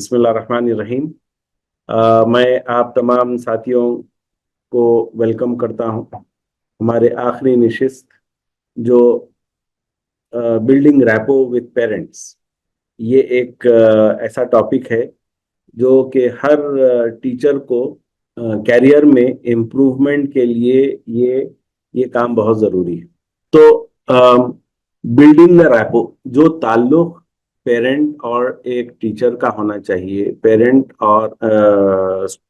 बिस्मिल्लाहिर्रहमानिर्रहीम। मैं आप तमाम साथियों को वेलकम करता हूं हमारे आखिरी निशिस्त जो बिल्डिंग रैपो विद पेरेंट्स। ये एक ऐसा टॉपिक है जो कि हर टीचर को कैरियर में इम्प्रूवमेंट के लिए ये काम बहुत ज़रूरी है। तो बिल्डिंग द रैपो, जो ताल्लुक पेरेंट और एक टीचर का होना चाहिए, पेरेंट और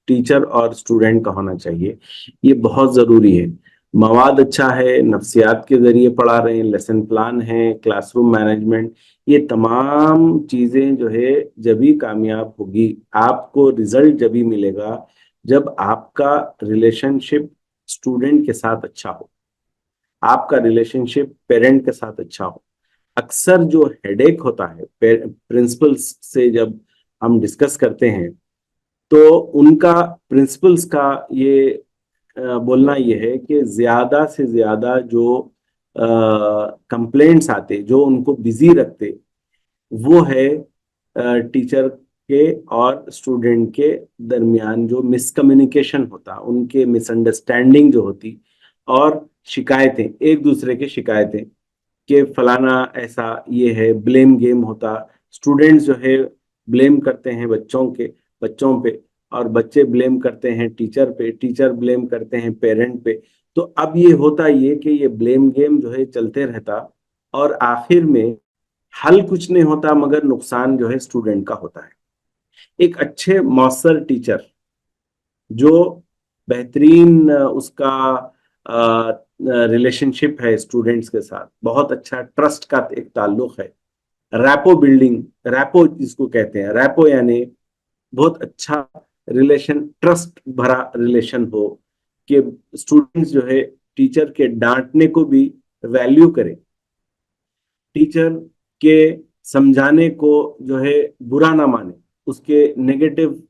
टीचर और स्टूडेंट का होना चाहिए, ये बहुत ज़रूरी है। मवाद अच्छा है, नफ्सियात के ज़रिए पढ़ा रहे हैं, लेसन प्लान है, क्लासरूम मैनेजमेंट, ये तमाम चीज़ें जो है जब भी कामयाब होगी, आपको रिजल्ट जब भी मिलेगा जब आपका रिलेशनशिप स्टूडेंट के साथ अच्छा हो, आपका रिलेशनशिप पेरेंट के साथ अच्छा हो। अक्सर जो हेडेक होता है प्रिंसिपल्स से जब हम डिस्कस करते हैं, तो उनका प्रिंसिपल्स का ये बोलना ये है कि ज्यादा से ज्यादा जो कंप्लेंट्स आते, जो उनको बिजी रखते, वो है टीचर के और स्टूडेंट के दरमियान जो मिसकम्युनिकेशन होता, उनके मिसअंडरस्टैंडिंग जो होती, और शिकायतें, एक दूसरे की शिकायतें कि फलाना ऐसा, ये है, ब्लेम गेम होता। स्टूडेंट्स जो है ब्लेम करते हैं बच्चों पे, और बच्चे ब्लेम करते हैं टीचर पे, टीचर ब्लेम करते हैं पेरेंट पे। तो अब ये होता ये कि ये ब्लेम गेम जो है चलते रहता, और आखिर में हल कुछ नहीं होता मगर नुकसान जो है स्टूडेंट का होता है। एक अच्छे मौसर टीचर जो बेहतरीन उसका रिलेशनशिप है स्टूडेंट्स के साथ, बहुत अच्छा ट्रस्ट का एक ताल्लुक है, रैपो बिल्डिंग, रैपो जिसको कहते हैं, रैपो यानी बहुत अच्छा रिलेशन, ट्रस्ट भरा रिलेशन हो, कि स्टूडेंट्स जो है टीचर के डांटने को भी वैल्यू करें, टीचर के समझाने को जो है बुरा ना माने, उसके नेगेटिव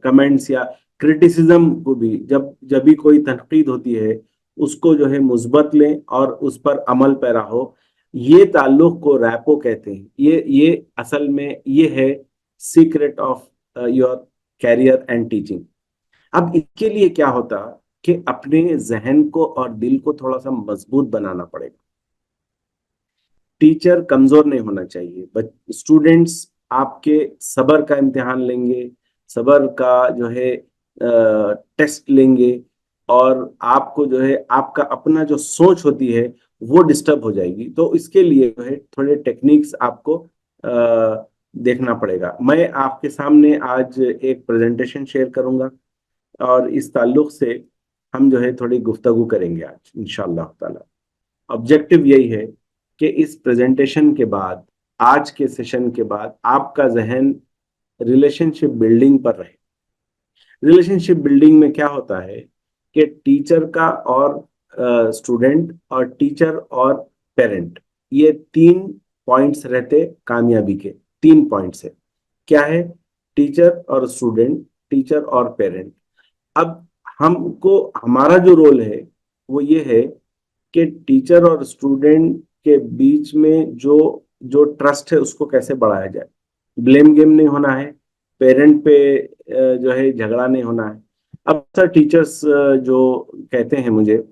कमेंट्स या क्रिटिसिज्म को भी, जब जब भी कोई तनकीद होती है उसको जो है मुस्बत लें और उस पर अमल पैरा हो। ये ताल्लुक को रैपो कहते हैं। ये असल में ये है secret of your career and teaching. अब इसके लिए क्या होता कि अपने जहन को और दिल को थोड़ा सा मजबूत बनाना पड़ेगा। टीचर कमजोर नहीं होना चाहिए, बट स्टूडेंट्स आपके सब्र का इम्तिहान लेंगे, सब्र का जो है टेस्ट लेंगे, और आपको जो है आपका अपना जो सोच होती है वो डिस्टर्ब हो जाएगी। तो इसके लिए जो है थोड़े टेक्निक्स आपको देखना पड़ेगा। मैं आपके सामने आज एक प्रेजेंटेशन शेयर करूंगा, और इस ताल्लुक से हम जो है थोड़ी गुफ्तगू करेंगे आज इंशाअल्लाह ताला। ऑब्जेक्टिव यही है कि इस प्रेजेंटेशन के बाद, आज के सेशन के बाद, आपका जहन रिलेशनशिप बिल्डिंग पर रहे। रिलेशनशिप बिल्डिंग में क्या होता है कि टीचर का और स्टूडेंट, और टीचर और पेरेंट, ये तीन पॉइंट्स रहते कामयाबी के। तीन पॉइंट्स है, क्या है? टीचर और स्टूडेंट, टीचर और पेरेंट। अब हमको, हमारा जो रोल है वो ये है कि टीचर और स्टूडेंट के बीच में जो जो ट्रस्ट है उसको कैसे बढ़ाया जाए। ब्लेम गेम नहीं होना है, पेरेंट पे जो है झगड़ा नहीं होना है। अब सर टीचर्स जो कहते हैं मुझे,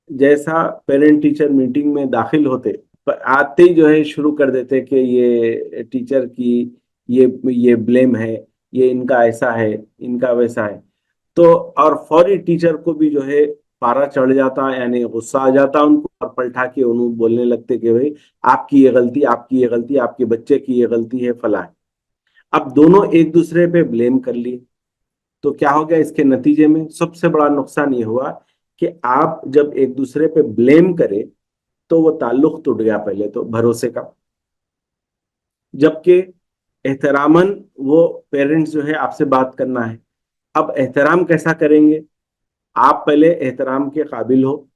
जैसा पेरेंट टीचर मीटिंग में दाखिल होते, पर आते ही जो है शुरू कर देते कि ये टीचर की ये ब्लेम है, ये इनका ऐसा है, इनका वैसा है। तो और फौरी टीचर को भी जो है पारा चढ़ जाता, यानी गुस्सा आ जाता उनको, और पलटा के उन्हें बोलने लगते कि भाई आपकी ये गलती, आपकी ये गलती, आपके बच्चे की ये गलती है, फला है। अब दोनों एक दूसरे पे ब्लेम कर लिए, तो क्या हो गया? इसके नतीजे में सबसे बड़ा नुकसान ये हुआ कि आप जब एक दूसरे पे ब्लेम करें तो वो ताल्लुक टूट गया, पहले तो भरोसे का। जबकि एहतरामन वो पेरेंट्स जो है आपसे बात करना है। अब एहतराम कैसा करेंगे? आप पहले एहतराम के काबिल हो,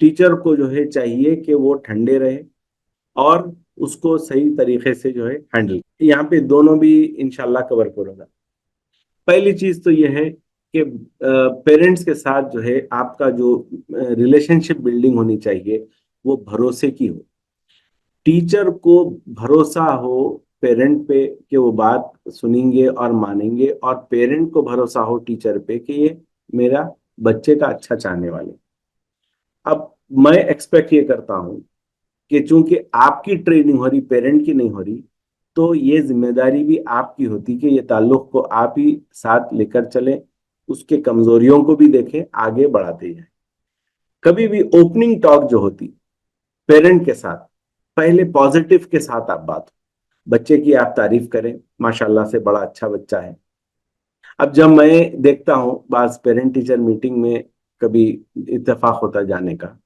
टीचर को जो है चाहिए कि वो ठंडे रहे और उसको सही तरीके से जो है हैंडल। यहाँ पे दोनों भी इंशाल्लाह कवर करूंगा। पहली चीज तो ये है कि पेरेंट्स के साथ जो है आपका जो रिलेशनशिप बिल्डिंग होनी चाहिए वो भरोसे की हो। टीचर को भरोसा हो पेरेंट पे कि वो बात सुनेंगे और मानेंगे, और पेरेंट को भरोसा हो टीचर पे कि ये मेरा बच्चे का अच्छा चाहने वाले। अब मैं एक्सपेक्ट ये करता हूँ कि चूंकि आपकी ट्रेनिंग हो रही, पेरेंट की नहीं हो रही, तो ये जिम्मेदारी भी आपकी होती कि ये ताल्लुक को आप ही साथ लेकर चलें, उसके कमजोरियों को भी देखें, आगे बढ़ाते जाएं। कभी भी ओपनिंग टॉक जो होती पेरेंट के साथ, पहले पॉजिटिव के साथ आप बात, बच्चे की आप तारीफ करें, माशाल्लाह से बड़ा अच्छा बच्चा है। अब जब मैं देखता हूँ बास पेरेंट टीचर मीटिंग में कभी इत्तेफाक होता जाने का,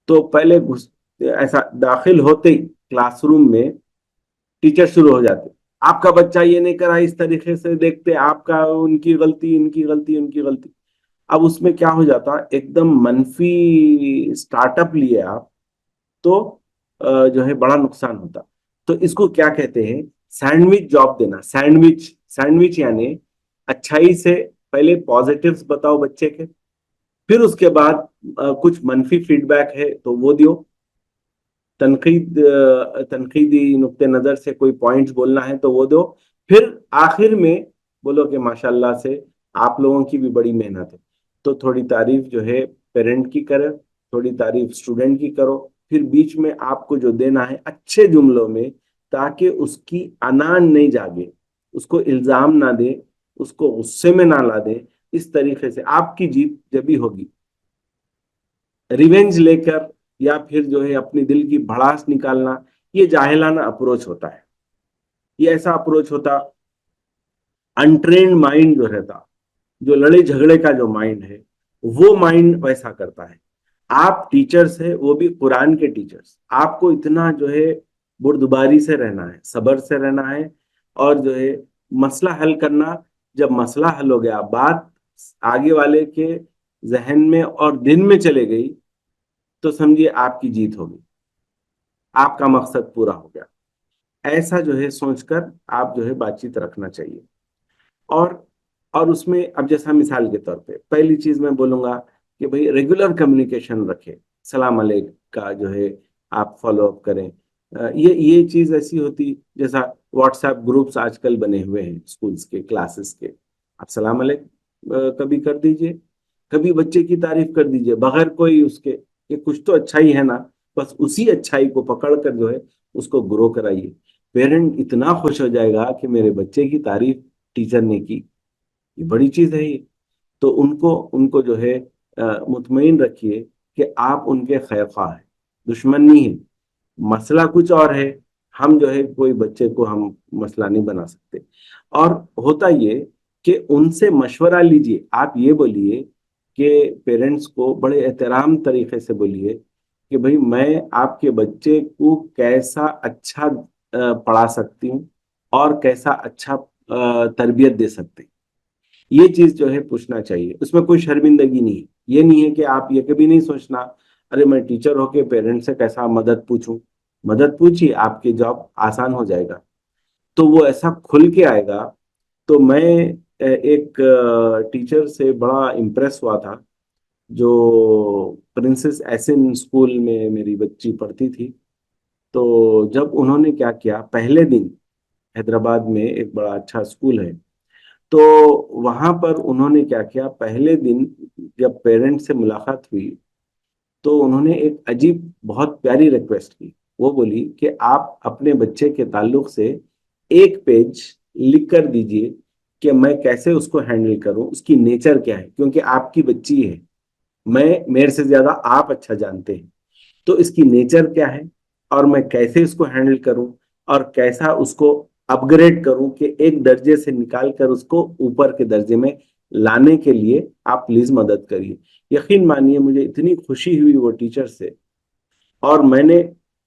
तो पहले ऐसा दाखिल होते ही क्लासरूम में टीचर शुरू हो जाते, आपका बच्चा ये नहीं करा, इस तरीके से देखते, आपका उनकी गलती, इनकी गलती, उनकी गलती। अब उसमें क्या हो जाता, एकदम मनफी स्टार्टअप लिए आप, तो जो है बड़ा नुकसान होता। तो इसको क्या कहते हैं, सैंडविच जॉब देना। सैंडविच, सैंडविच यानी अच्छाई से पहले पॉजिटिव्स बताओ बच्चे के, फिर उसके बाद कुछ मनफी फीडबैक है तो वो दियो, तनकीदी नुक्ते नजर से कोई पॉइंट्स बोलना है तो वो दो, फिर आखिर में बोलो कि माशाल्लाह से आप लोगों की भी बड़ी मेहनत है। तो थोड़ी तारीफ जो है पेरेंट की करो, थोड़ी तारीफ स्टूडेंट की करो, फिर बीच में आपको जो देना है अच्छे जुमलों में, ताकि उसकी अनान नहीं जागे, उसको इल्जाम ना दे, उसको गुस्से में ना ला दे। इस तरीके से आपकी जीत जब भी होगी। रिवेंज लेकर या फिर जो है अपनी दिल की भड़ास निकालना, ये जाहिलाना अप्रोच होता है। ये ऐसा अप्रोच होता, अनट्रेन्ड माइंड जो रहता, जो लड़े झगड़े का जो माइंड है, वो माइंड वैसा करता है। आप टीचर्स है, वो भी कुरान के टीचर्स, आपको इतना जो है बुर्दबारी से रहना है, सब्र से रहना है, और जो है मसला हल करना। जब मसला हल हो गया, बात आगे वाले के जहन में और दिन में चले गई, तो समझिए आपकी जीत होगी, आपका मकसद पूरा हो गया। ऐसा जो है सोचकर आप जो है बातचीत रखना चाहिए। और और उसमें अब जैसा मिसाल के तौर पे पहली चीज मैं बोलूंगा कि भाई रेगुलर कम्युनिकेशन रखें, सलाम अलैक का जो है आप फॉलो अप करें। ये चीज ऐसी होती, जैसा व्हाट्सएप ग्रुप्स आजकल बने हुए हैं स्कूल्स के, क्लासेस के, आप सलाम अलैक कभी कर दीजिए, कभी बच्चे की तारीफ कर दीजिए बगैर कोई उसके, ये कुछ तो अच्छा ही है ना, बस उसी अच्छाई को पकड़ कर जो है उसको ग्रो कराइए। पेरेंट इतना खुश हो जाएगा कि मेरे बच्चे की तारीफ टीचर ने की, ये बड़ी चीज है ये। तो उनको उनको जो है मुतमईन रखिए कि आप उनके खैर ख्वाह हैं, दुश्मन नहीं है। मसला कुछ और है, हम जो है कोई बच्चे को हम मसला नहीं बना सकते। और होता ये कि उनसे मशवरा लीजिए, आप ये बोलिए कि पेरेंट्स को बड़े एहतराम तरीके से बोलिए कि भाई मैं आपके बच्चे को कैसा अच्छा पढ़ा सकती हूँ, और कैसा अच्छा तरबियत दे सकते हैं। ये चीज जो है पूछना चाहिए, उसमें कोई शर्मिंदगी नहीं है। ये नहीं है कि आप ये कभी नहीं सोचना, अरे मैं टीचर होके पेरेंट्स से कैसा मदद पूछूं। मदद पूछिए, आपकी जॉब आसान हो जाएगा। तो वो ऐसा खुल के आएगा। तो मैं एक टीचर से बड़ा इम्प्रेस हुआ था, जो प्रिंसेस एसिन स्कूल में मेरी बच्ची पढ़ती थी। तो जब उन्होंने क्या किया, पहले दिन, हैदराबाद में एक बड़ा अच्छा स्कूल है, तो वहां पर उन्होंने क्या किया, पहले दिन जब पेरेंट से मुलाकात हुई, तो उन्होंने एक अजीब बहुत प्यारी रिक्वेस्ट की। वो बोली कि आप अपने बच्चे के ताल्लुक से एक पेज लिख कर दीजिए कि मैं कैसे उसको हैंडल करूं, उसकी नेचर क्या है, क्योंकि आपकी बच्ची है, मैं मेरे से ज्यादा आप अच्छा जानते हैं। तो इसकी नेचर क्या है, और मैं कैसे इसको हैंडल करूं, और कैसा उसको अपग्रेड करूं कि एक दर्जे से निकाल कर उसको ऊपर के दर्जे में लाने के लिए आप प्लीज मदद करिए। यकीन मानिए मुझे इतनी खुशी हुई वो टीचर से, और मैंने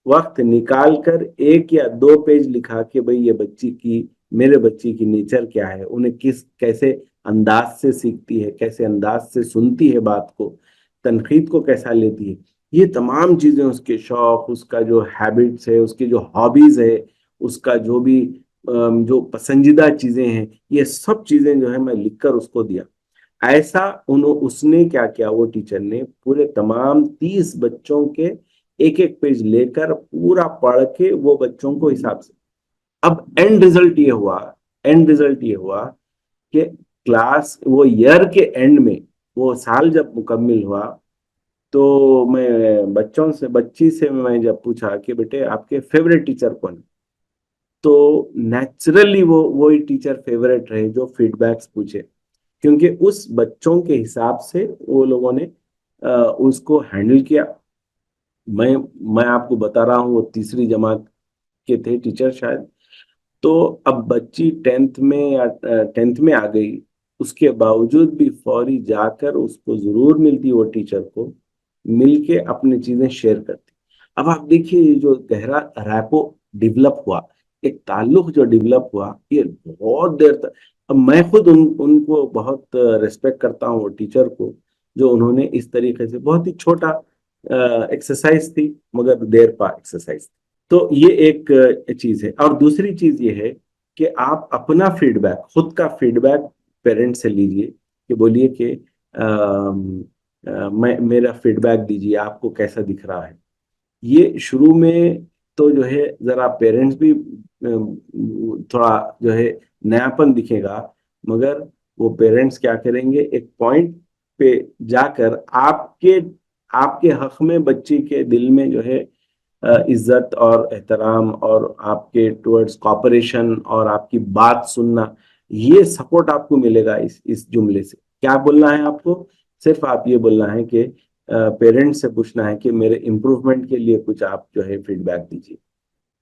वक्त निकाल कर एक या दो पेज लिखा कि भाई ये बच्ची की, मेरे बच्ची की नेचर क्या है, उन्हें किस कैसे अंदाज से सीखती है, कैसे अंदाज से सुनती है बात को, तनकीद को कैसा लेती है। ये तमाम चीजें, उसके शौक, उसका जो हैबिट्स है, उसकी जो हॉबीज है, उसका जो भी जो पसंदीदा चीजें हैं, ये सब चीजें जो है मैं लिखकर उसको दिया। ऐसा उसने क्या किया, वो टीचर ने पूरे तमाम 30 बच्चों के एक एक पेज लेकर पूरा पढ़ के वो बच्चों को हिसाब से, अब एंड रिजल्ट ये हुआ कि क्लास वो ईयर के एंड में, वो साल जब मुकम्मिल हुआ, तो मैं बच्ची से मैं जब पूछा कि बेटे आपके फेवरेट टीचर कौन है, तो नेचुरली वो वही टीचर फेवरेट रहे जो फीडबैक्स पूछे, क्योंकि उस बच्चों के हिसाब से वो लोगों ने उसको हैंडल किया। मैं मैं आपको बता रहा हूँ वो तीसरी जमात के थे टीचर शायद। तो अब बच्ची टेंथ में आ गई, उसके बावजूद भी फौरी जाकर उसको जरूर मिलती वो टीचर को, मिलके अपनी चीजें शेयर करती। अब आप देखिए ये जो गहरा रैपो डेवलप हुआ, एक ताल्लुक जो डेवलप हुआ, ये बहुत देर तक। अब मैं खुद उनको बहुत रिस्पेक्ट करता हूँ वो टीचर को, जो उन्होंने इस तरीके से, बहुत ही छोटा एक्सरसाइज थी मगर देर पा एक्सरसाइज। तो ये एक चीज है। और दूसरी चीज ये है कि आप अपना फीडबैक, खुद का फीडबैक पेरेंट्स से लीजिए, कि बोलिए कि मैं मेरा फीडबैक दीजिए, आपको कैसा दिख रहा है। ये शुरू में तो जो है जरा पेरेंट्स भी थोड़ा जो है नयापन दिखेगा, मगर वो पेरेंट्स क्या करेंगे, एक पॉइंट पे जाकर आपके आपके हक में बच्चे के दिल में जो है इज्जत और एहतराम और आपके टुवर्ड्स कॉपरेशन और आपकी बात सुनना, ये सपोर्ट आपको मिलेगा इस जुमले से। क्या बोलना है आपको? सिर्फ आप ये बोलना है कि पेरेंट्स से पूछना है कि मेरे इम्प्रूवमेंट के लिए कुछ आप जो है फीडबैक दीजिए।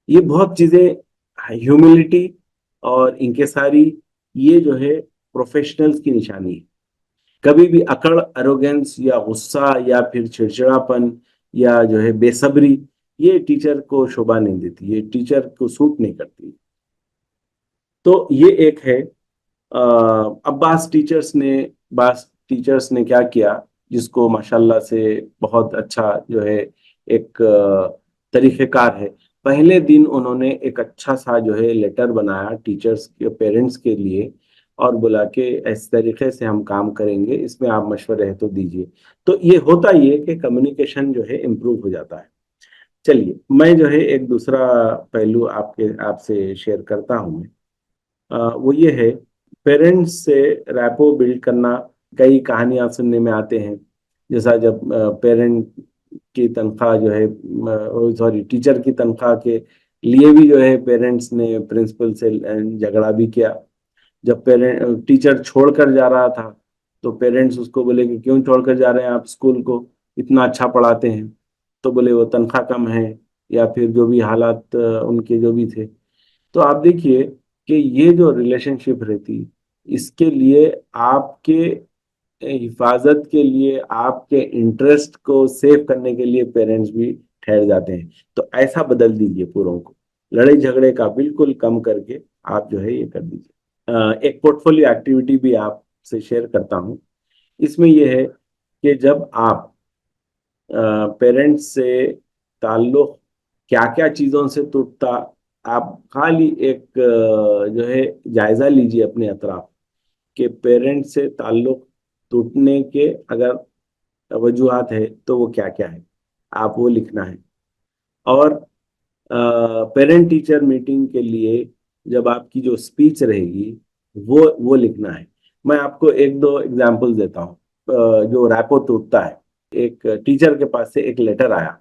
ये बहुत चीजें, ह्यूमिलिटी और इनके सारी, ये जो है प्रोफेशनल्स की निशानी है। कभी भी अकड़, अरोगेंस या गुस्सा या फिर चिड़चिड़ापन या जो है बेसब्री, ये टीचर को शोभा नहीं देती, ये टीचर को सूट नहीं करती। तो ये एक है। अब बास टीचर्स ने क्या किया, जिसको माशाल्लाह से बहुत अच्छा जो है एक तरीक़ेकार है। पहले दिन उन्होंने एक अच्छा सा जो है लेटर बनाया टीचर्स के पेरेंट्स के लिए, और बोला कि इस तरीके से हम काम करेंगे, इसमें आप मशवरे है तो दीजिए। तो ये होता ही है कि कम्युनिकेशन जो है इम्प्रूव हो जाता है। चलिए, मैं जो है एक दूसरा पहलू आपसे शेयर करता हूँ मैं। वो ये है, पेरेंट्स से रैपो बिल्ड करना। कई कहानियां सुनने में आते हैं, जैसा जब पेरेंट की तनख्वाह जो है, सॉरी, टीचर की तनख्वाह के लिए भी जो है पेरेंट्स ने प्रिंसिपल से झगड़ा भी किया। जब पेरेंट टीचर छोड़कर जा रहा था, तो पेरेंट्स उसको बोले कि क्यों छोड़कर जा रहे हैं आप स्कूल को, इतना अच्छा पढ़ाते हैं। तो बोले वो तनख्वाह कम है, या फिर जो भी हालात उनके जो भी थे। तो आप देखिए कि ये जो रिलेशनशिप रहती, इसके लिए आपके हिफाजत के लिए, आपके इंटरेस्ट को सेव करने के लिए पेरेंट्स भी ठहर जाते हैं। तो ऐसा बदल दीजिए पूरों को, लड़ाई झगड़े का बिल्कुल कम करके आप जो है ये कर दीजिए। एक पोर्टफोलियो एक्टिविटी भी आपसे शेयर करता हूँ। इसमें यह है कि जब आप पेरेंट्स से ताल्लुक क्या क्या चीज़ों से टूटता, आप खाली एक जो है जायजा लीजिए अपने अतराफ, कि पेरेंट्स से ताल्लुक टूटने के अगर वजूहात है तो वो क्या क्या है, आप वो लिखना है। और पेरेंट टीचर मीटिंग के लिए जब आपकी जो स्पीच रहेगी, वो लिखना है। मैं आपको एक दो एग्जांपल देता हूँ जो रैपो टूटता है। एक टीचर के पास से एक लेटर आया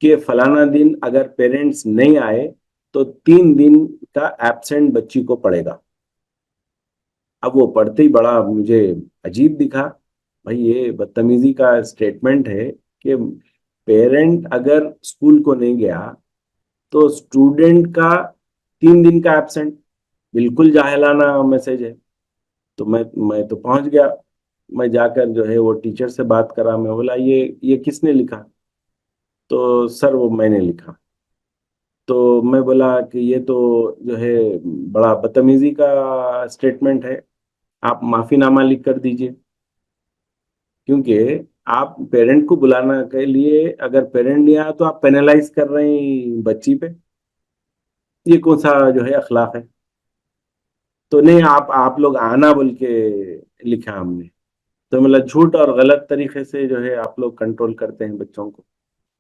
कि फलाना दिन अगर पेरेंट्स नहीं आए तो 3 दिन का एब्सेंट बच्ची को पड़ेगा। अब वो पढ़ते ही बड़ा मुझे अजीब दिखा। भाई ये बदतमीजी का स्टेटमेंट है कि पेरेंट अगर स्कूल को नहीं गया तो स्टूडेंट का 3 दिन का एब्सेंट, बिल्कुल जाहिलाना मैसेज है। तो मैं तो पहुंच गया। मैं जाकर जो है वो टीचर से बात करा, मैं बोला ये किसने लिखा? तो सर वो मैंने लिखा। तो मैं बोला कि ये तो जो है बड़ा बदतमीजी का स्टेटमेंट है, आप माफीनामा लिख कर दीजिए। क्योंकि आप पेरेंट को बुलाना के लिए, अगर पेरेंट नहीं आया तो आप पेनलाइज कर रहे हैं बच्ची पे। ये कौन सा जो है अखलाक है? तो नहीं, आप लोग आना बोल के लिखा हमने। तो मतलब झूठ और गलत तरीके से जो है आप लोग कंट्रोल करते हैं बच्चों को।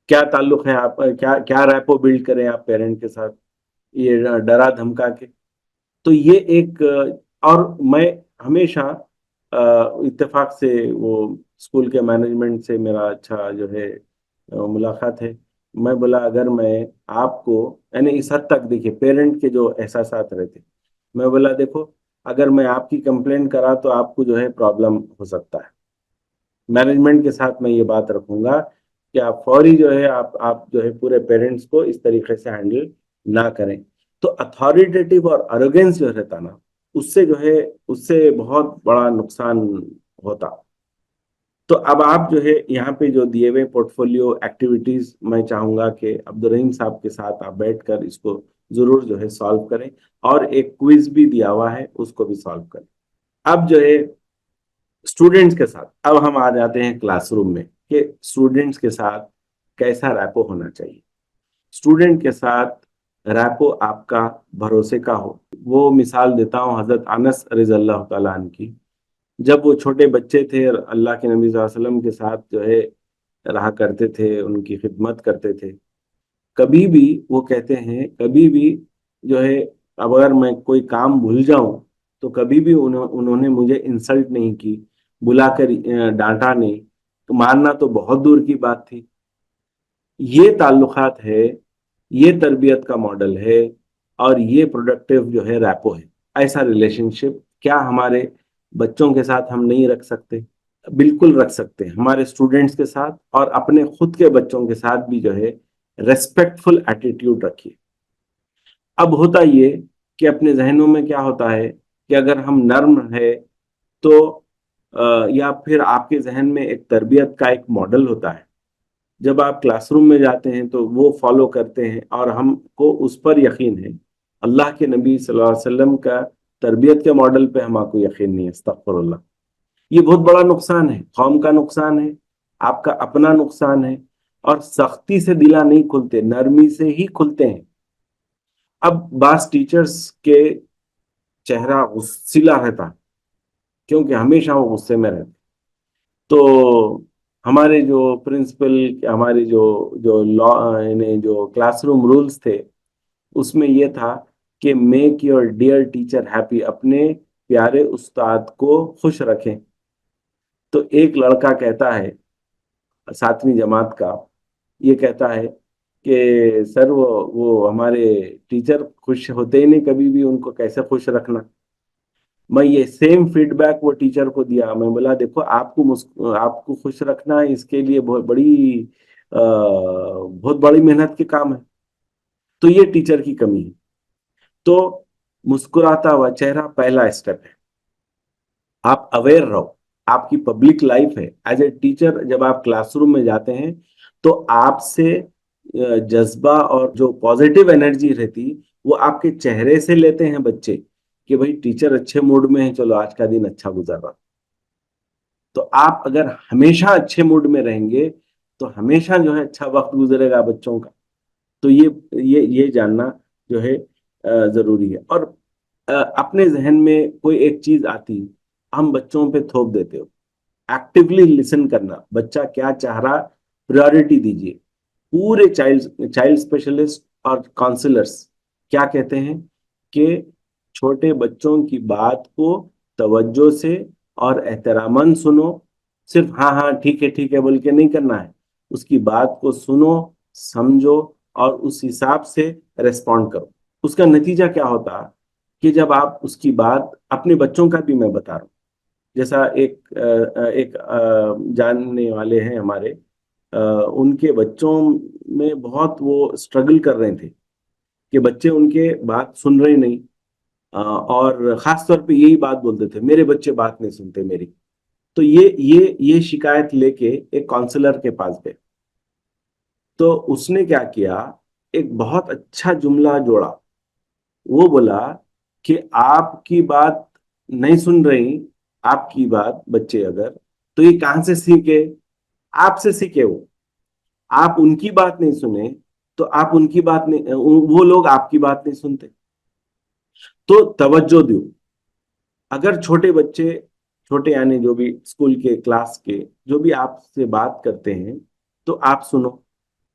क्या ताल्लुक है, आप क्या क्या रैपो बिल्ड करें आप पेरेंट के साथ? ये डरा धमका के। तो ये एक और मैं हमेशा इत्तेफाक से वो स्कूल के मैनेजमेंट से मेरा अच्छा जो है मुलाकात है। मैं बोला अगर मैं आपको, यानी इस हद तक देखिए पेरेंट के जो एहसासात रहते, मैं बोला देखो अगर मैं आपकी कंप्लेंट करा तो आपको जो है प्रॉब्लम हो सकता है। मैनेजमेंट के साथ मैं ये बात रखूंगा कि आप फौरी जो है आप जो है पूरे पेरेंट्स को इस तरीके से हैंडल ना करें। तो अथॉरिटेटिव और अरोगेंस जो रहता ना, उससे जो है उससे बहुत बड़ा नुकसान होता। तो अब आप जो है यहाँ पे जो दिए हुए पोर्टफोलियो एक्टिविटीज, मैं चाहूंगा कि अब्दुल रहीम साहब के साथ आप बैठकर इसको जरूर जो है सॉल्व करें। और एक क्विज भी दिया हुआ है, उसको भी सॉल्व करें। अब जो है स्टूडेंट्स के साथ अब हम आ जाते हैं क्लासरूम में कि स्टूडेंट्स के साथ कैसा रैपो होना चाहिए। स्टूडेंट के साथ रैपो आपका भरोसे का हो। वो मिसाल देता हूँ हजरत अनस रज़ियल्लाहु ताला अन्हु की। जब वो छोटे बच्चे थे और अल्लाह के नबी सल्लल्लाहु अलैहि वसल्लम के साथ जो है रहा करते थे, उनकी खिदमत करते थे, कभी भी वो कहते हैं कभी भी जो है अब अगर मैं कोई काम भूल जाऊं तो कभी भी उन्होंने मुझे इंसल्ट नहीं की, बुलाकर डांटा नहीं, तो मारना तो बहुत दूर की बात थी। ये ताल्लुकात है, ये तरबियत का मॉडल है, और ये प्रोडक्टिव जो है रैपो है। ऐसा रिलेशनशिप क्या हमारे बच्चों के साथ हम नहीं रख सकते? बिल्कुल रख सकते हैं, हमारे स्टूडेंट्स के साथ और अपने खुद के बच्चों के साथ भी जो है रेस्पेक्टफुल एटीट्यूड रखिए। अब होता ये कि अपने जहनों में क्या होता है कि अगर हम नर्म है तो या फिर आपके जहन में एक तरबियत का एक मॉडल होता है, जब आप क्लासरूम में जाते हैं तो वो फॉलो करते हैं और हमको उस पर यकीन है। अल्लाह के नबी सल्लल्लाहु अलैहि वसल्लम का तरबियत के मॉडल पे हमको यकीन नहीं है, अस्तगफुरुल्लाह। ये बहुत बड़ा नुकसान है, कौम का नुकसान है, आपका अपना नुकसान है। और सख्ती से दिला नहीं खुलते, नरमी से ही खुलते हैं। अब बास टीचर्स के चेहरा गुस्सिला रहता, क्योंकि हमेशा वो गुस्से में रहते। तो हमारे जो प्रिंसिपल, हमारे जो जो लॉ यानी जो क्लासरूम रूल्स थे, उसमें ये था कि make your dear teacher happy, अपने प्यारे उस्ताद को खुश रखें। तो एक लड़का कहता है 7वीं जमात का, ये कहता है कि सर वो हमारे टीचर खुश होते ही नहीं कभी भी, उनको कैसे खुश रखना। मैं ये सेम फीडबैक वो टीचर को दिया। मैं बोला देखो आपको खुश रखना है, इसके लिए बहुत बड़ी मेहनत के काम है। तो ये टीचर की कमी है। तो मुस्कुराता हुआ चेहरा पहला स्टेप है। आप अवेयर रहो, आपकी पब्लिक लाइफ है। एज ए टीचर जब आप क्लासरूम में जाते हैं तो आपसे जज्बा और जो पॉजिटिव एनर्जी रहती, वो आपके चेहरे से लेते हैं बच्चे कि भाई टीचर अच्छे मूड में है, चलो आज का दिन अच्छा गुजर रहा। तो आप अगर हमेशा अच्छे मूड में रहेंगे तो हमेशा जो है अच्छा वक्त गुजरेगा बच्चों का। तो ये जानना जो है जरूरी है। और अपने जहन में कोई एक चीज आती, हम बच्चों पे थोप देते हो। एक्टिवली लिसन करना, बच्चा क्या चाह रहा, प्रायोरिटी दीजिए। पूरे चाइल्ड चाइल्ड स्पेशलिस्ट और काउंसलर्स क्या कहते हैं कि छोटे बच्चों की बात को तवज्जो से और एहतरामन सुनो। सिर्फ हाँ हाँ ठीक है बोल के नहीं करना है, उसकी बात को सुनो, समझो और उस हिसाब से रेस्पॉन्ड करो। उसका नतीजा क्या होता कि जब आप उसकी बात, अपने बच्चों का भी मैं बता रहा हूँ, जैसा एक जानने वाले हैं हमारे, उनके बच्चों में बहुत वो स्ट्रगल कर रहे थे कि बच्चे उनके बात सुन रहे नहीं। और खास तौर पे यही बात बोलते थे, मेरे बच्चे बात नहीं सुनते मेरी। तो ये शिकायत लेके एक काउंसलर के पास गए। तो उसने क्या किया, एक बहुत अच्छा जुमला जोड़ा। वो बोला कि आपकी बात नहीं सुन रही, आपकी बात बच्चे अगर, तो ये कहां से सीखे? आपसे सीखे वो। आप उनकी बात नहीं सुने तो आप उनकी बात नहीं, वो लोग आपकी बात नहीं सुनते। तो तवज्जो दो। अगर छोटे बच्चे, छोटे यानी जो भी स्कूल के क्लास के जो भी आपसे बात करते हैं, तो आप सुनो।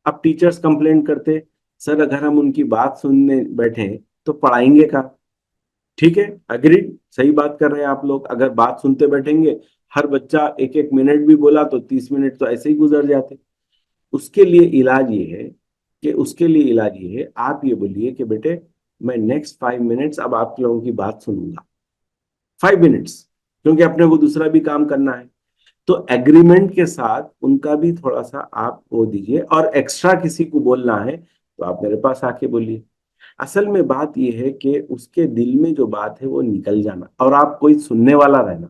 अब टीचर्स कंप्लेंट करते, सर अगर हम उनकी बात सुनने बैठे तो पढ़ाएंगे का। ठीक है, अग्रीड, सही बात कर रहे हैं आप लोग। अगर बात सुनते बैठेंगे, हर बच्चा एक एक मिनट भी बोला तो 30 मिनट तो ऐसे ही गुजर जाते। उसके लिए इलाज ये है उसके लिए इलाज ये है, आप ये बोलिए कि बेटे मैं नेक्स्ट 5 मिनट्स अब आप लोगों की बात सुनूंगा, 5 मिनट्स, क्योंकि अपने को दूसरा भी काम करना है। तो एग्रीमेंट के साथ उनका भी थोड़ा सा आप वो दीजिए, और एक्स्ट्रा किसी को बोलना है तो आप मेरे पास आके बोलिए। असल में बात यह है कि उसके दिल में जो बात है वो निकल जाना, और आप कोई सुनने वाला रहना,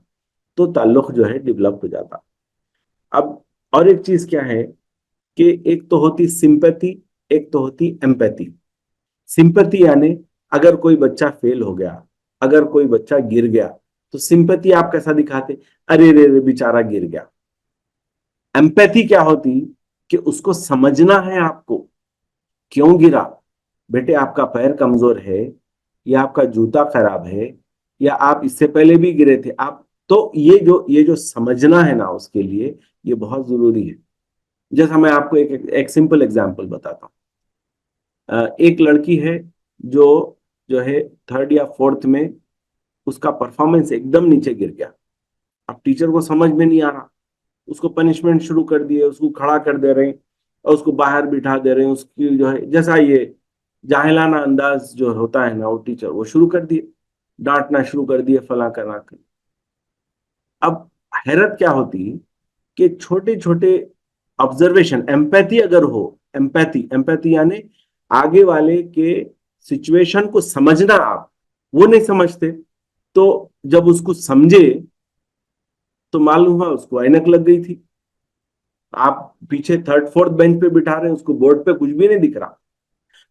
तो ताल्लुक जो है डेवलप हो जाता। अब और एक चीज क्या है कि एक तो होती सिंपैथी, एक तो होती एम्पैथी। सिंपैथी यानी अगर कोई बच्चा फेल हो गया, अगर कोई बच्चा गिर गया, तो सिंपैथी आप कैसा दिखाते, अरे रे रे बेचारा गिर गया। एम्पैथी क्या होती कि उसको समझना है आपको, क्यों गिरा, बेटे आपका पैर कमजोर है, या आपका जूता खराब है, या आप इससे पहले भी गिरे थे आप, तो ये जो समझना है ना उसके लिए, ये बहुत जरूरी है। जैसा मैं आपको एक सिंपल एग्जांपल बताता हूँ। एक लड़की है जो जो है थर्ड या फोर्थ में, उसका परफॉर्मेंस एकदम नीचे गिर गया। अब टीचर को समझ में नहीं आ रहा, उसको पनिशमेंट शुरू कर दिए, उसको खड़ा कर दे रहे हैं और उसको बाहर बिठा दे रहे हैं। उसकी जो है जैसा ये जाहिलाना अंदाज जो होता है ना, वो टीचर वो शुरू कर दिए, डांटना शुरू कर दिए, फला करना कर। अब हैरत क्या होती कि छोटे छोटे ऑब्जर्वेशन, एम्पैथी अगर हो, एम्पैथी एम्पैथी यानी आगे वाले के सिचुएशन को समझना, आप वो नहीं समझते। तो जब उसको समझे तो मालूम हुआ उसको ऐनक लग गई थी। आप पीछे थर्ड फोर्थ बेंच पे बिठा रहे हैं, उसको बोर्ड पे कुछ भी नहीं दिख रहा।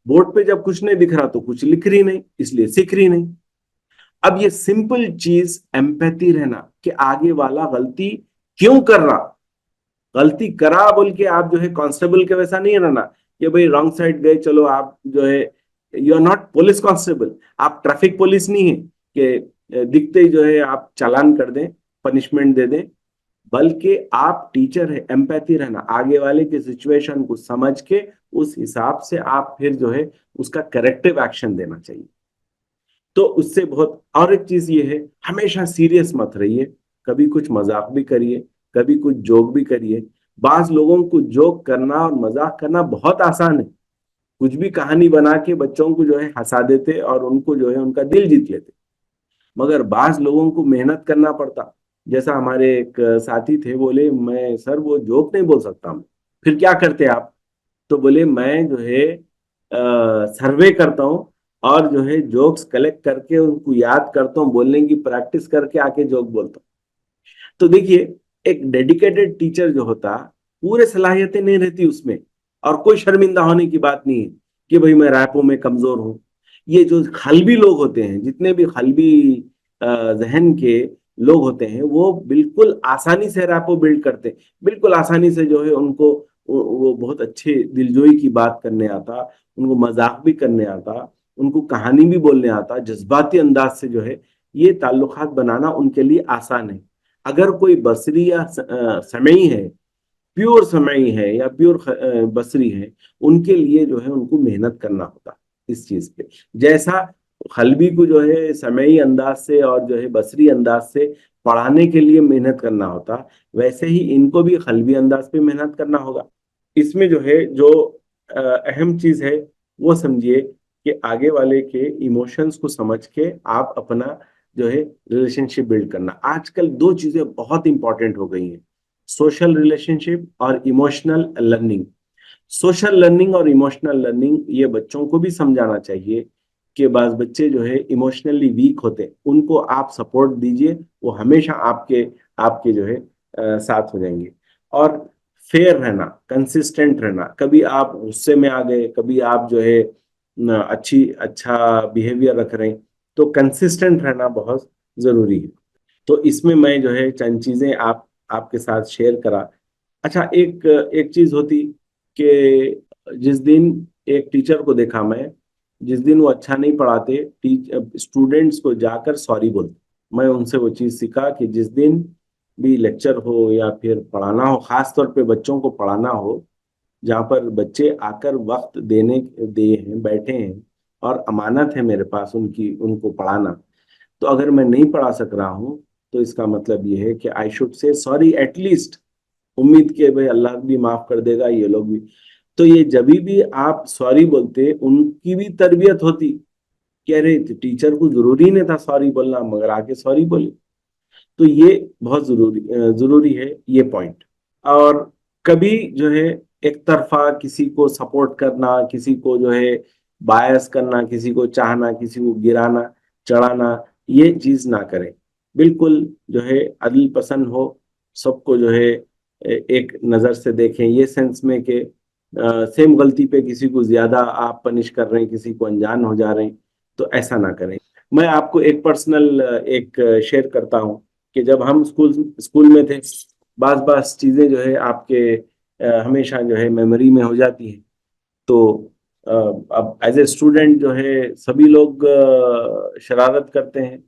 बोर्ड पे जब कुछ नहीं दिख रहा तो कुछ लिख रही नहीं, इसलिए सीख रही नहीं। अब ये सिंपल चीज एम्पैथी रहना कि आगे वाला गलती क्यों कर रहा, गलती करा बोल के आप जो है कांस्टेबल के वैसा नहीं रहना कि भाई रॉन्ग साइड गए चलो आप जो है, you are not police constable, आप ट्रैफिक पुलिस नहीं है कि दिखते ही जो है आप चालान कर दें, पनिशमेंट दे दें। बल्कि आप टीचर है, एम्पैथी रहना, आगे वाले के सिचुएशन को समझ के उस हिसाब से आप फिर जो है उसका करेक्टिव एक्शन देना चाहिए। तो उससे बहुत, और एक चीज ये है, हमेशा सीरियस मत रहिए, कभी कुछ मजाक भी करिए, कभी कुछ जोक भी करिए। बाज लोगों को जोक करना और मजाक करना बहुत आसान है, कुछ भी कहानी बना के बच्चों को जो है हंसा देते और उनको जो है उनका दिल जीत लेते। मगर बाज लोगों को मेहनत करना पड़ता। जैसा हमारे एक साथी थे, बोले मैं सर वो जोक नहीं बोल सकता मैं। फिर क्या करते आप, तो बोले मैं जो है सर्वे करता हूँ, और जो है जोक्स कलेक्ट करके उनको याद करता हूँ, बोलने की प्रैक्टिस करके आके जोक बोलता हूँ। तो देखिए, एक डेडिकेटेड टीचर जो होता, पूरे सलाहियतें नहीं रहती उसमें, और कोई शर्मिंदा होने की बात नहीं है कि भाई मैं रैपो में कमजोर हूँ। ये जो खलबी लोग होते हैं, जितने भी खलबी जहन के लोग होते हैं, वो बिल्कुल आसानी से रैपो बिल्ड करते हैं, बिल्कुल आसानी से जो है उनको वो बहुत अच्छे दिलजोई की बात करने आता, उनको मजाक भी करने आता, उनको कहानी भी बोलने आता, जज्बाती अंदाज से जो है ये ताल्लुकात बनाना उनके लिए आसान है। अगर कोई बसरी या समई है, प्योर समई है या प्योर बसरी है, उनके लिए जो है उनको मेहनत करना होता इस चीज पे। जैसा हलबी को जो है समई अंदाज से और जो है बसरी अंदाज से पढ़ाने के लिए मेहनत करना होता, वैसे ही इनको भी हलबी अंदाज पे मेहनत करना होगा। इसमें जो है जो अहम चीज है वो समझिए कि आगे वाले के इमोशंस को समझ के आप अपना जो है रिलेशनशिप बिल्ड करना। आजकल दो चीजें बहुत इंपॉर्टेंट हो गई हैं, सोशल रिलेशनशिप और इमोशनल लर्निंग। सोशल लर्निंग और इमोशनल लर्निंग ये बच्चों को भी समझाना चाहिए कि बाज बच्चे जो है इमोशनली वीक होते हैं, उनको आप सपोर्ट दीजिए, वो हमेशा आपके आपके जो है साथ हो जाएंगे। और फेयर रहना, कंसिस्टेंट रहना, कभी आप गुस्से में आ गए, कभी आप जो है अच्छा बिहेवियर रख रहे हैं, तो कंसिस्टेंट रहना बहुत जरूरी है। तो इसमें मैं जो है चंद चीजें आपके साथ शेयर करा। अच्छा, एक एक चीज होती कि जिस दिन एक टीचर को देखा मैं, जिस दिन वो अच्छा नहीं पढ़ाते, स्टूडेंट्स को जाकर सॉरी बोलते। मैं उनसे वो चीज सीखा कि जिस दिन भी लेक्चर हो या फिर पढ़ाना हो, खास तौर पे बच्चों को पढ़ाना हो, जहाँ पर बच्चे आकर वक्त देने दे हैं, बैठे हैं और अमानत है मेरे पास उनकी, उनको पढ़ाना। तो अगर मैं नहीं पढ़ा सक रहा हूँ तो इसका मतलब ये है कि I should say sorry at least, उम्मीद के भाई अल्लाह भी माफ कर देगा, ये लोग भी। तो ये जब भी आप सॉरी बोलते, उनकी भी तरबियत होती कि अरे टीचर को जरूरी नहीं था सॉरी बोलना, मगर आके सॉरी बोले। तो ये बहुत जरूरी है ये पॉइंट। और कभी जो है एक तरफा किसी को सपोर्ट करना, किसी को जो है बायस करना, किसी को चाहना, किसी को गिराना चढ़ाना, ये चीज ना करें। बिल्कुल जो है अदल पसंद हो, सबको जो है एक नजर से देखें, ये सेंस में कि सेम गलती पे किसी को ज्यादा आप पनिश कर रहे हैं, किसी को अनजान हो जा रहे हैं, तो ऐसा ना करें। मैं आपको एक पर्सनल एक शेयर करता हूँ कि जब हम स्कूल स्कूल में थे, बास बास चीजें जो है आपके हमेशा जो है मेमोरी में हो जाती है। तो अ, अब एज ए स्टूडेंट जो है सभी लोग शरारत करते हैं।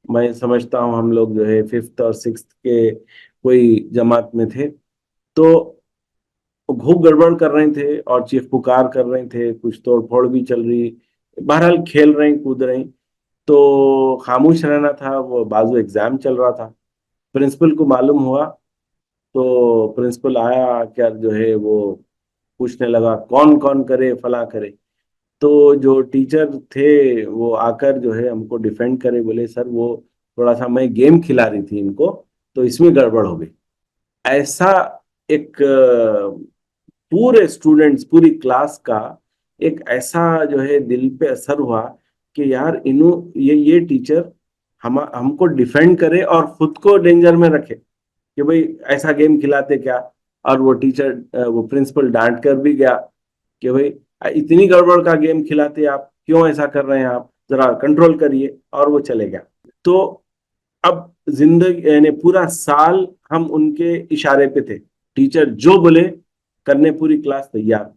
मैं समझता हूँ हम लोग जो है फिफ्थ और सिक्स्थ के कोई जमात में थे, तो खूब गड़बड़ कर रहे थे और चीख पुकार कर रहे थे, कुछ तोड़ फोड़ भी चल रही। बहरहाल खेल रहे हैं, कूद रहे हैं। तो खामोश रहना था, वो बाजू एग्जाम चल रहा था। प्रिंसिपल को मालूम हुआ, तो प्रिंसिपल आया क्या जो है वो पूछने लगा कौन कौन करे, फला करे। तो जो टीचर थे वो आकर जो है हमको डिफेंड करे, बोले सर वो थोड़ा सा मैं गेम खिला रही थी इनको, तो इसमें गड़बड़ हो गई। ऐसा एक पूरे स्टूडेंट्स, पूरी क्लास का एक ऐसा जो है दिल पे असर हुआ कि यार इन्हों ये टीचर हमको डिफेंड करे और खुद को डेंजर में रखे कि भाई ऐसा गेम खिलाते क्या। और वो टीचर, वो प्रिंसिपल डांट कर भी गया कि भाई इतनी गड़बड़ का गेम खिलाते आप, क्यों ऐसा कर रहे हैं आप, जरा कंट्रोल करिए, और वो चले गया। तो अब जिंदगी यानी पूरा साल हम उनके इशारे पे थे, टीचर जो बोले करने पूरी क्लास तैयार।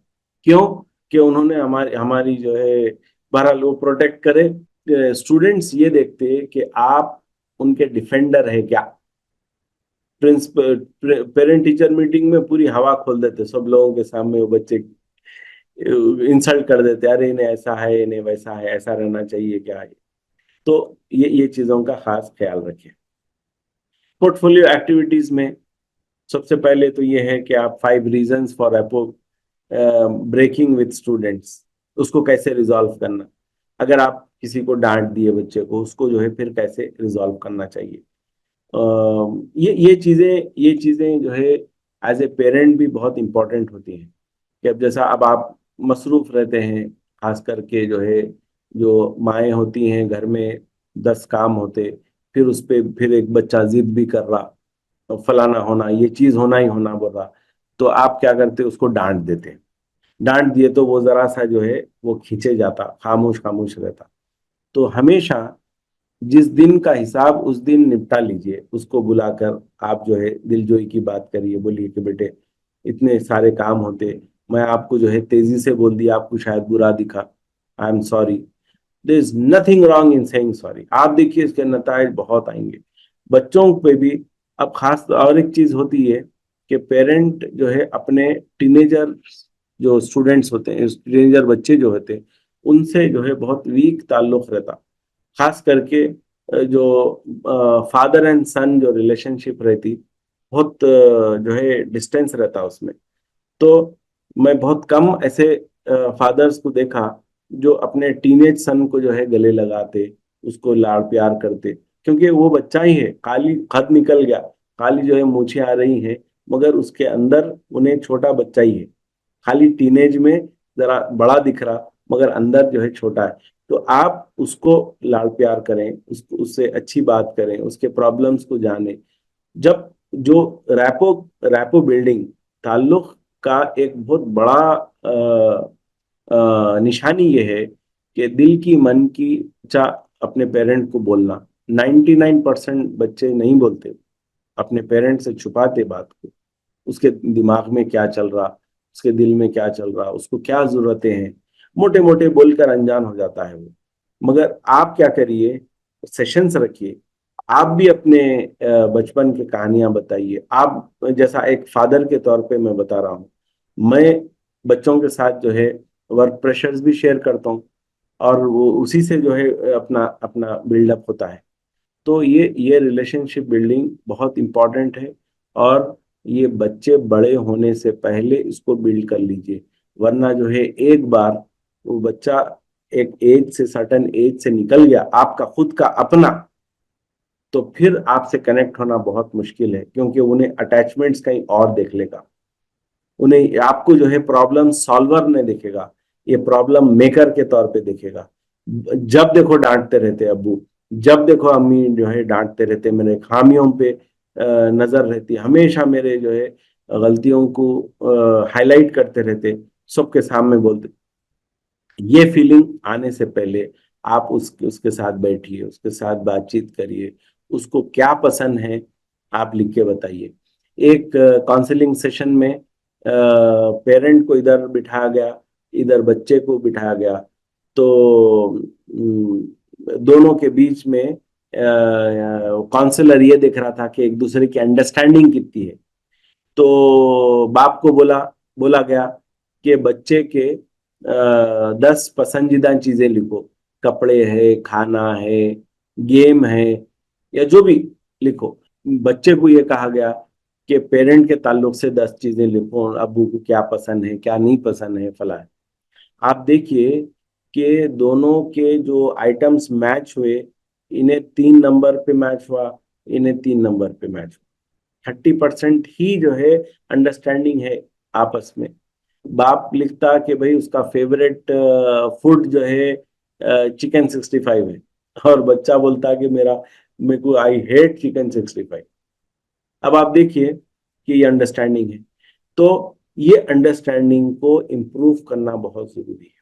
क्यों? कि उन्होंने हमारी हमारी जो है, बहरहाल वो प्रोटेक्ट करे। स्टूडेंट्स ये देखते कि आप उनके डिफेंडर है क्या। प्रिंसिपल पेरेंट टीचर मीटिंग में पूरी हवा खोल देते सब लोगों के सामने, वो बच्चे इंसल्ट कर देते, अरे इन्हें ऐसा है, इन्हें वैसा है, ऐसा रहना चाहिए क्या है। तो ये चीजों का खास ख्याल रखें। पोर्टफोलियो एक्टिविटीज में सबसे पहले तो ये है कि आप 5 reasons for rapport breaking with students, उसको कैसे रिजॉल्व करना। अगर आप किसी को डांट दिए बच्चे को, उसको जो है फिर कैसे रिजॉल्व करना चाहिए। ये चीजें जो है एज ए पेरेंट भी बहुत इंपॉर्टेंट होती हैं। कि अब जैसा अब आप मसरूफ रहते हैं, खास करके जो है जो माएँ होती हैं घर में, 10 काम होते, फिर उस पे फिर एक बच्चा जिद भी कर रहा, तो फलाना होना, ये चीज होना ही होना बोल रहा। तो आप क्या करते, उसको डांट देते। डांट दिए तो वो जरा सा जो है वो खींचे जाता, खामोश खामोश रहता। तो हमेशा जिस दिन का हिसाब उस दिन निपटा लीजिए, उसको बुलाकर आप जो है दिलजोई की बात करिए, बोलिए कि बेटे इतने सारे काम होते, मैं आपको जो है तेजी से बोल दिया, आपको शायद बुरा दिखा, I am sorry. There is nothing wrong in saying sorry. आप देखिए इसके नतायज बहुत आएंगे बच्चों पे भी। अब खास और एक चीज होती है कि पेरेंट जो है अपने टीनेजर जो स्टूडेंट्स होते हैं, टीनेजर बच्चे जो होते हैं, उनसे जो है बहुत वीक ताल्लुक रहता। खास करके जो फादर एंड सन जो रिलेशनशिप रहती, बहुत जो है डिस्टेंस रहता उसमें। तो मैं बहुत कम ऐसे फादर्स को देखा जो अपने टीनेज सन को जो है गले लगाते, उसको लाड़ प्यार करते, क्योंकि वो बच्चा ही है, खाली खत निकल गया, खाली जो है मूछें आ रही हैं, मगर उसके अंदर उन्हें छोटा बच्चा ही है। खाली टीनेज में जरा बड़ा दिख रहा, मगर अंदर जो है छोटा है। तो आप उसको लाड़ प्यार करें, उसको उससे अच्छी बात करें, उसके प्रॉब्लम्स को जानें। जब जो रैपो रैपो बिल्डिंग, ताल्लुक का एक बहुत बड़ा निशानी ये है कि दिल की मन की बच्चा अपने पेरेंट को बोलना। 99% बच्चे नहीं बोलते, अपने पेरेंट से छुपाते बात को। उसके दिमाग में क्या चल रहा, उसके दिल में क्या चल रहा, उसको क्या जरूरतें हैं, मोटे मोटे बोलकर अनजान हो जाता है वो। मगर आप क्या करिए, सेशंस रखिए, आप भी अपने बचपन की कहानियां बताइए। आप जैसा एक फादर के तौर पे मैं बता रहा हूँ, मैं बच्चों के साथ जो है वर्क प्रेशर्स भी शेयर करता हूँ, और वो उसी से जो है अपना अपना बिल्डअप होता है। तो ये रिलेशनशिप बिल्डिंग बहुत इम्पोर्टेंट है, और ये बच्चे बड़े होने से पहले इसको बिल्ड कर लीजिए, वरना जो है एक बार वो बच्चा एक एज से, सर्टन एज से निकल गया आपका खुद का अपना, तो फिर आपसे कनेक्ट होना बहुत मुश्किल है, क्योंकि उन्हें अटैचमेंट्स कहीं और देख लेगा। उन्हें आपको जो है प्रॉब्लम सॉल्वर नहीं देखेगा, ये प्रॉब्लम मेकर के तौर पे देखेगा। जब देखो डांटते रहते अब्बू, जब देखो अम्मी जो है डांटते रहते, मेरे खामियों पे नजर रहती, हमेशा मेरे जो है गलतियों को हाईलाइट करते रहते, सबके सामने बोलते। ये फीलिंग आने से पहले आप उसके साथ बैठिए, उसके साथ बातचीत करिए, उसको क्या पसंद है आप लिख के बताइए। एक काउंसलिंग सेशन में पेरेंट को इधर बिठाया गया, इधर बच्चे को बिठाया गया, तो दोनों के बीच में काउंसलर ये देख रहा था कि एक दूसरे की अंडरस्टैंडिंग कितनी है। तो बाप को बोला गया कि बच्चे के 10 पसंदीदा चीजें लिखो, कपड़े है, खाना है, गेम है, या जो भी लिखो। बच्चे को ये कहा गया कि पेरेंट के ताल्लुक से 10 चीजें लिखो, अब्बू को क्या पसंद है, क्या नहीं पसंद है, फला है। आप देखिए कि दोनों के जो आइटम्स मैच हुए, इन्हें 3 नंबर पे मैच हुआ, इन्हें 3 नंबर पे मैच हुआ। 30% ही जो है अंडरस्टैंडिंग है आपस में। बाप लिखता कि भाई उसका फेवरेट फूड जो है चिकन 65 है, और बच्चा बोलता कि मेरे को आई हेट चिकन 65। अब आप देखिए कि ये अंडरस्टैंडिंग है। तो ये अंडरस्टैंडिंग को इम्प्रूव करना बहुत जरूरी है,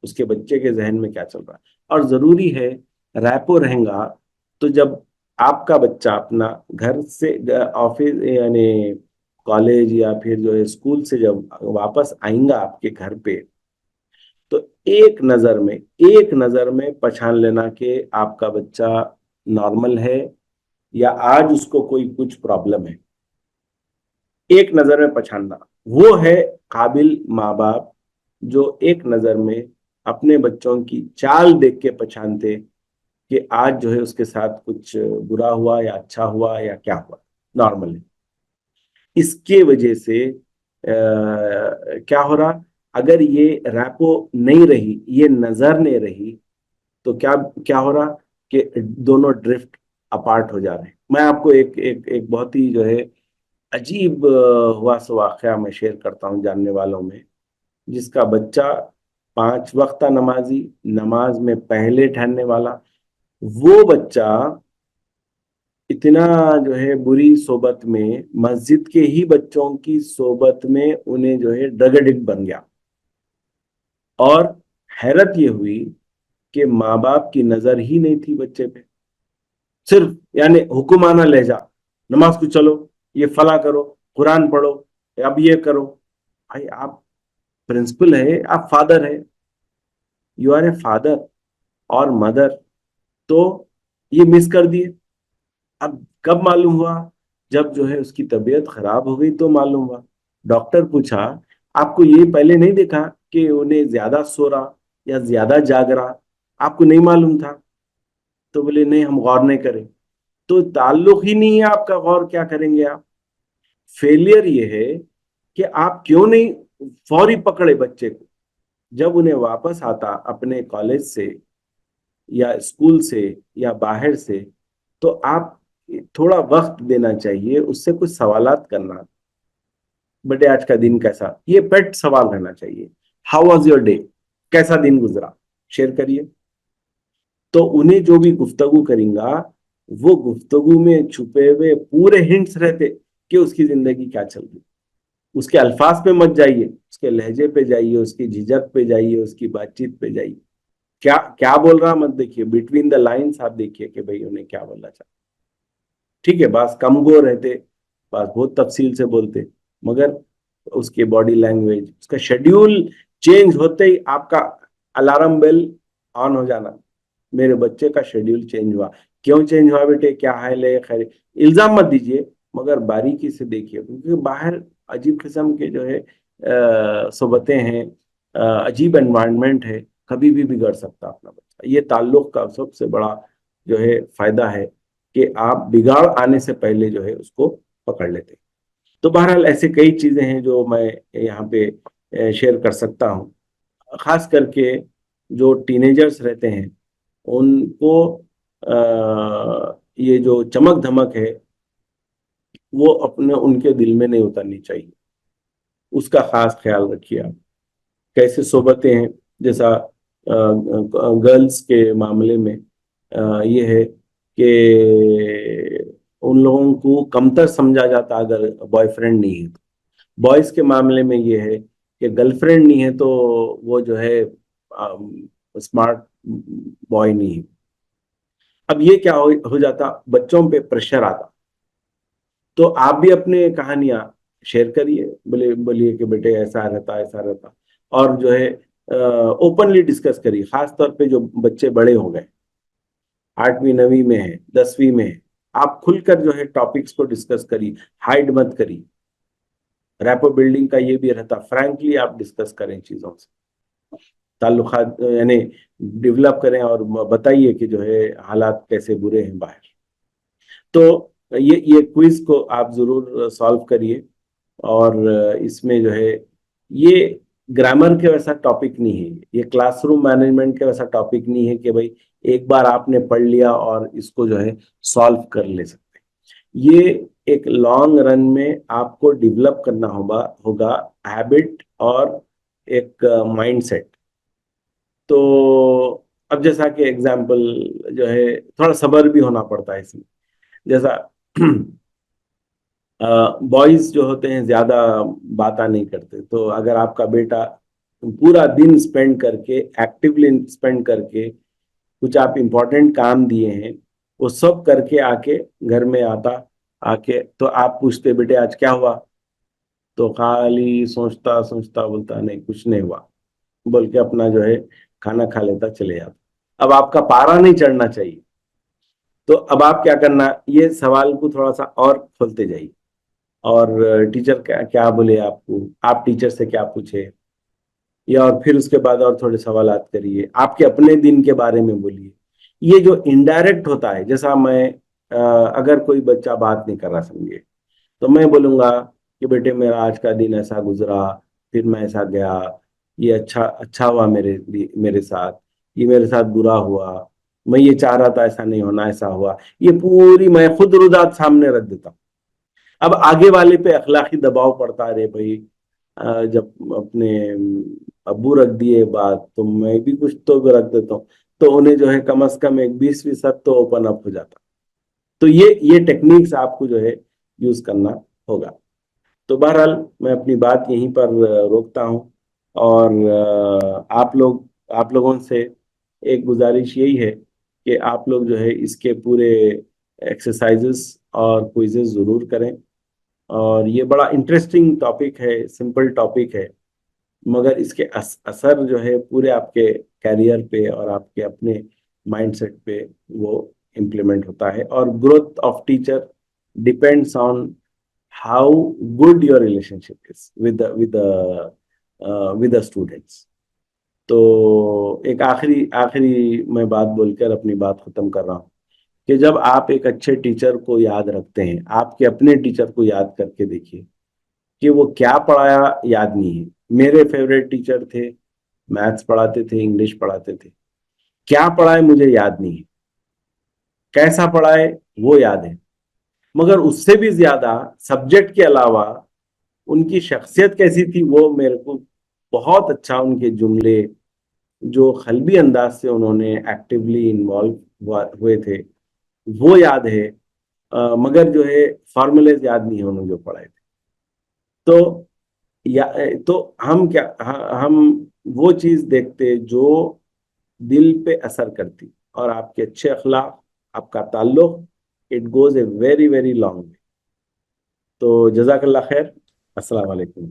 उसके बच्चे के जहन में क्या चल रहा है। और जरूरी है रैपो रहेगा, तो जब आपका बच्चा अपना घर से ऑफिस यानी कॉलेज या फिर जो है स्कूल से जब वापस आएगा आपके घर पे, तो एक नजर में पहचान लेना कि आपका बच्चा नॉर्मल है या आज उसको कोई कुछ प्रॉब्लम है। एक नजर में पहचानना, वो है काबिल माँ बाप, जो एक नजर में अपने बच्चों की चाल देख के पहचानते कि आज जो है उसके साथ कुछ बुरा हुआ या अच्छा हुआ या क्या हुआ, नॉर्मल है। इसके वजह से क्या हो रहा, अगर ये रैपो नहीं रही, ये नजर नहीं रही, तो क्या क्या हो रहा कि दोनों ड्रिफ्ट अपार्ट हो जा रहे हैं। मैं आपको एक एक एक बहुत ही जो है अजीब हुआ सो वाकया मैं शेयर करता हूँ जानने वालों में, जिसका बच्चा 5 वक्ता नमाजी, नमाज में पहले ठहरने वाला, वो बच्चा इतना जो है बुरी सोबत में, मस्जिद के ही बच्चों की सोबत में उन्हें जो है ड्रग एडिक्ट बन गया। और हैरत ये हुई कि माँ बाप की नजर ही नहीं थी बच्चे पे, सिर्फ यानी हुक्माना लहजा, नमाज को चलो, ये फला करो, कुरान पढ़ो, अब ये करो। भाई आप प्रिंसिपल है, आप फादर है, यू आर ए फादर और मदर, तो ये मिस कर दिए। अब कब मालूम हुआ, जब जो है उसकी तबीयत खराब हो गई तो मालूम हुआ। डॉक्टर पूछा, आपको ये पहले नहीं देखा कि उन्हें ज्यादा सो रहा या ज्यादा जाग रहा, आपको नहीं मालूम था? तो बोले नहीं, हम गौर नहीं करें। तो ताल्लुक ही नहीं है आपका, गौर क्या करेंगे आप? फेलियर ये है कि आप क्यों नहीं फौरी पकड़े बच्चे को, जब उन्हें वापस आता अपने कॉलेज से या स्कूल से या बाहर से, तो आप थोड़ा वक्त देना चाहिए, उससे कुछ सवालात करना। बेटे आज का दिन कैसा, ये पेट सवाल रहना चाहिए। हाउ वॉज योर डे, कैसा दिन गुजरा, शेयर करिए। तो उन्हें जो भी गुफ्तगू करेंगा, वो गुफ्तगू में छुपे हुए पूरे हिंट्स रहते कि उसकी जिंदगी क्या चल रही। उसके अल्फाज पे मत जाइए, उसके लहजे पे जाइए, उसकी झिझक पे जाइए, उसकी बातचीत पे जाइए। क्या क्या बोल रहा मत देखिए, बिटवीन द लाइंस आप देखिए कि भाई उन्हें क्या बोलना चाहते। ठीक है, बात कम गो रहते, बात बहुत तफसील से बोलते, मगर उसके बॉडी लैंग्वेज, उसका शेड्यूल चेंज होते ही आपका अलार्म बेल ऑन हो जाना, मेरे बच्चे का शेड्यूल चेंज हुआ। क्यों चेंज हुआ बेटे, क्या हाल है, खैर? इल्जाम मत दीजिए, मगर बारीकी से देखिए, क्योंकि बाहर अजीब किस्म के जो है सोबतें हैं, अजीब एनवायरनमेंट है, कभी भी बिगड़ सकता अपना बच्चा। ये ताल्लुक का सबसे बड़ा जो है फायदा है कि आप बिगाड़ आने से पहले जो है उसको पकड़ लेते हैं। तो बहरहाल ऐसे कई चीजें हैं जो मैं यहाँ पे शेयर कर सकता हूँ। खास करके जो टीनेजर्स रहते हैं उनको ये जो चमक धमक है वो अपने उनके दिल में नहीं उतरनी चाहिए। उसका खास ख्याल रखिए आप। कैसे सोबतें हैं, जैसा गर्ल्स के मामले में ये है कि उन लोगों को कमतर समझा जाता अगर बॉयफ्रेंड नहीं है तो। बॉयज के मामले में ये है कि गर्लफ्रेंड नहीं है तो वो जो है स्मार्ट बॉय नहीं है। अब ये क्या हो जाता, बच्चों पे प्रेशर आता। तो आप भी अपने कहानियां शेयर करिए, बोले बोलिए कि बेटे ऐसा रहता ऐसा रहता, और जो है ओपनली डिस्कस करिए। खास तौर पे जो बच्चे बड़े हो गए, 8वीं 9वीं में है, 10वीं में है, आप खुलकर जो है टॉपिक्स को डिस्कस करिए, हाइड मत करिए। रैपो बिल्डिंग का ये भी रहता, फ्रैंकली आप डिस्कस करें चीजों से, ताल्लुकात यानी डेवलप करें और बताइए कि जो है हालात कैसे बुरे हैं बाहर। तो ये क्विज को आप जरूर सॉल्व करिए। और इसमें जो है ये ग्रामर के वैसा टॉपिक नहीं है, ये क्लासरूम मैनेजमेंट के वैसा टॉपिक नहीं है कि भाई एक बार आपने पढ़ लिया और इसको जो है सॉल्व कर ले सकते हैं। ये एक लॉन्ग रन में आपको डेवलप करना होगा होगा हैबिट और एक माइंडसेट। तो अब जैसा कि एग्जाम्पल जो है, थोड़ा सब्र भी होना पड़ता है इसमें। जैसा बॉयज जो होते हैं ज्यादा बातें नहीं करते, तो अगर आपका बेटा पूरा दिन स्पेंड करके, एक्टिवली स्पेंड करके, कुछ आप इम्पोर्टेंट काम दिए हैं वो सब करके आके घर में आता, आके तो आप पूछते बेटे आज क्या हुआ, तो खाली सोचता सोचता बोलता नहीं कुछ नहीं हुआ, बोल के अपना जो है खाना खा लेता चले जाता। अब आपका पारा नहीं चढ़ना चाहिए। तो अब आप क्या करना, ये सवाल को थोड़ा सा और खोलते जाइए। और टीचर क्या क्या बोले आपको, आप टीचर से क्या पूछे, या और फिर उसके बाद और थोड़े सवालात करिए, आपके अपने दिन के बारे में बोलिए। ये जो इनडायरेक्ट होता है, जैसा मैं अगर कोई बच्चा बात नहीं कर रहा समझिए, तो मैं बोलूंगा कि बेटे मेरा आज का दिन ऐसा गुजरा, फिर मैं ऐसा गया, ये अच्छा अच्छा हुआ मेरे साथ, ये मेरे साथ बुरा हुआ, मैं ये चाह रहा था ऐसा नहीं होना ऐसा हुआ। ये पूरी मैं खुद रुदात सामने रख देता हूँ। अब आगे वाले पे अखलाकी दबाव पड़ता है, रे भाई जब अपने अब्बू रख दिए बात तो मैं भी कुछ तो भी रख देता हूँ, तो उन्हें जो है कम से कम एक 20% तो ओपन अप हो जाता। तो ये टेक्निक्स आपको जो है यूज करना होगा। तो बहरहाल मैं अपनी बात यहीं पर रोकता हूँ। और आप लोगों से एक गुजारिश यही है कि आप लोग जो है इसके पूरे एक्सरसाइजेस और क्विजेस जरूर करें। और ये बड़ा इंटरेस्टिंग टॉपिक है, सिंपल टॉपिक है, मगर इसके असर जो है पूरे आपके कैरियर पे और आपके अपने माइंडसेट पे वो इम्प्लीमेंट होता है। और growth of teacher depends on how good your relationship is with the students. तो एक आखिरी आखिरी मैं बात बोलकर अपनी बात खत्म कर रहा हूँ कि जब आप एक अच्छे टीचर को याद रखते हैं, आपके अपने टीचर को याद करके देखिए कि वो क्या पढ़ाया याद नहीं है। मेरे फेवरेट टीचर थे, मैथ्स पढ़ाते थे, इंग्लिश पढ़ाते थे, क्या पढ़ाए मुझे याद नहीं है, कैसा पढ़ाए वो याद है, मगर उससे भी ज्यादा सब्जेक्ट के अलावा उनकी शख्सियत कैसी थी वो मेरे को बहुत अच्छा, उनके जुमले जो खलबी अंदाज से उन्होंने एक्टिवली इन्वॉल्व हुए थे वो याद है। मगर जो है फॉर्मूलेज याद नहीं है उन्होंने जो पढ़ाए थे। तो या तो हम क्या, हम वो चीज देखते जो दिल पे असर करती, और आपके अच्छे अखलाक, आपका ताल्लुक, it goes a very very long way. तो जजाकल्ला खैर, अस्सलाम वालेकुम।